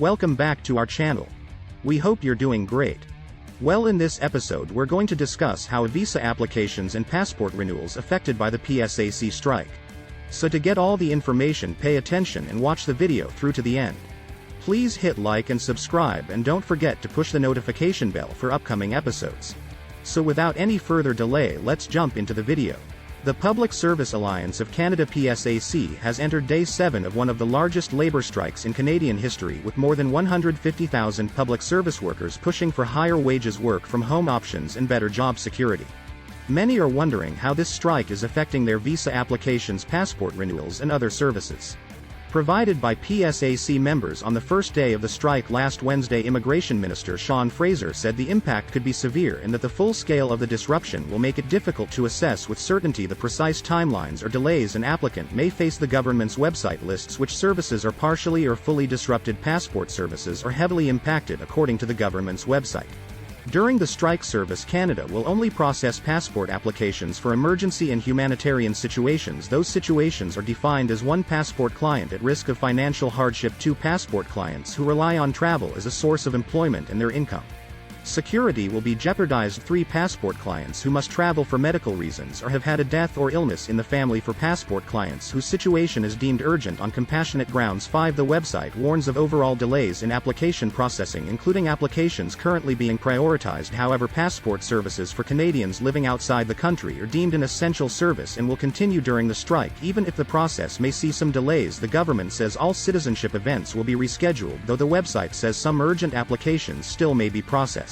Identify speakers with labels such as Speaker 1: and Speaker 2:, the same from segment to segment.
Speaker 1: Welcome back to our channel. We hope you're doing great. Well, in this episode we're going to discuss how visa applications and passport renewals affected by the PSAC strike. So to get all the information, pay attention and watch the video through to the end. Please hit like and subscribe, and don't forget to push the notification bell for upcoming episodes. So without any further delay, let's jump into the video. The Public Service Alliance of Canada PSAC has entered day 7 of one of the largest labour strikes in Canadian history, with more than 150,000 public service workers pushing for higher wages, work from home options and better job security. Many are wondering how this strike is affecting their visa applications, passport renewals and other services provided by PSAC members. On the first day of the strike last Wednesday, Immigration Minister Sean Fraser said the impact could be severe and that the full scale of the disruption will make it difficult to assess with certainty the precise timelines or delays an applicant may face. The government's website lists which services are partially or fully disrupted. Passport services are heavily impacted according to the government's website. During the strike, Service Canada will only process passport applications for emergency and humanitarian situations. Those situations are defined as 1 passport client at risk of financial hardship, 2 passport clients who rely on travel as a source of employment and their income security will be jeopardized, 3 passport clients who must travel for medical reasons or have had a death or illness in the family, 4 passport clients whose situation is deemed urgent on compassionate grounds, 5. The website warns of overall delays in application processing, including applications currently being prioritized. However, passport services for Canadians living outside the country are deemed an essential service and will continue during the strike, even if the process may see some delays. The government says all citizenship events will be rescheduled, though the website says some urgent applications still may be processed.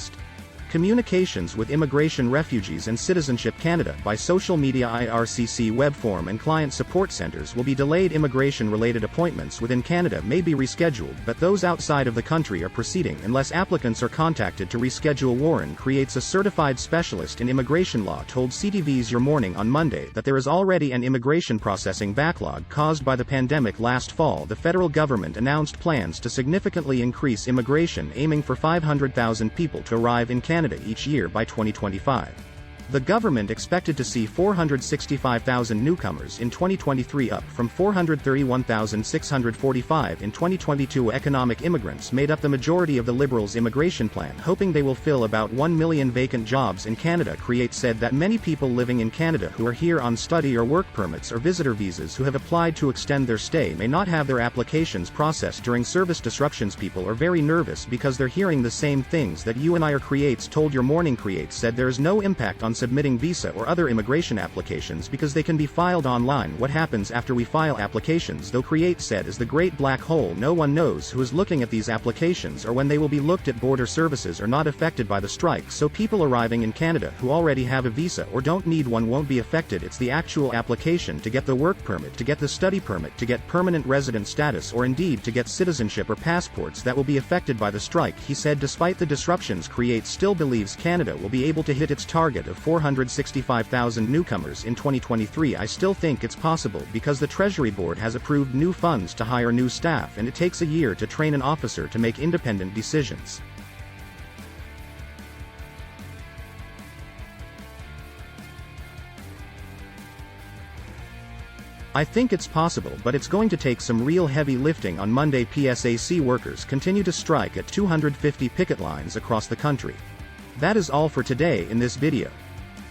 Speaker 1: Communications with Immigration, Refugees and Citizenship Canada by social media, IRCC web form and client support centers will be delayed. Immigration-related appointments within Canada may be rescheduled, but those outside of the country are proceeding unless applicants are contacted to reschedule. Warren Creates, a certified specialist in immigration law, told CTV's Your Morning on Monday that there is already an immigration processing backlog caused by the pandemic. Last fall, the federal government announced plans to significantly increase immigration, aiming for 500,000 people to arrive in Canada each year by 2025. The government expected to see 465,000 newcomers in 2023, up from 431,645 in 2022. Economic immigrants made up the majority of the Liberals' immigration plan, hoping they will fill about 1 million vacant jobs in Canada. Create said that many people living in Canada who are here on study or work permits or visitor visas who have applied to extend their stay may not have their applications processed during service disruptions. People are very nervous because they're hearing the same things that you and I are. Creates told Your Morning. Creates said there is no impact on submitting visa or other immigration applications because they can be filed online. What happens after we file applications, though, Create said, is the great black hole. No one knows who is looking at these applications or when they will be looked at. Border services are not affected by the strike, so people arriving in Canada who already have a visa or don't need one won't be affected. It's the actual application to get the work permit, to get the study permit, to get permanent resident status, or indeed to get citizenship or passports that will be affected by the strike, he said. Despite the disruptions, Create still believes Canada will be able to hit its target of 465,000 newcomers in 2023. I still think it's possible because the Treasury Board has approved new funds to hire new staff, and it takes a year to train an officer to make independent decisions. I think it's possible, but it's going to take some real heavy lifting. On Monday, PSAC workers continue to strike at 250 picket lines across the country. That is all for today in this video.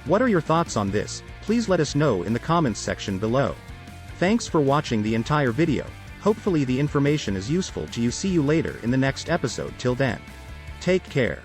Speaker 1: What are your thoughts on this? Please let us know in the comments section below. Thanks for watching the entire video. Hopefully the information is useful to you. See you later in the next episode. Till then, take care.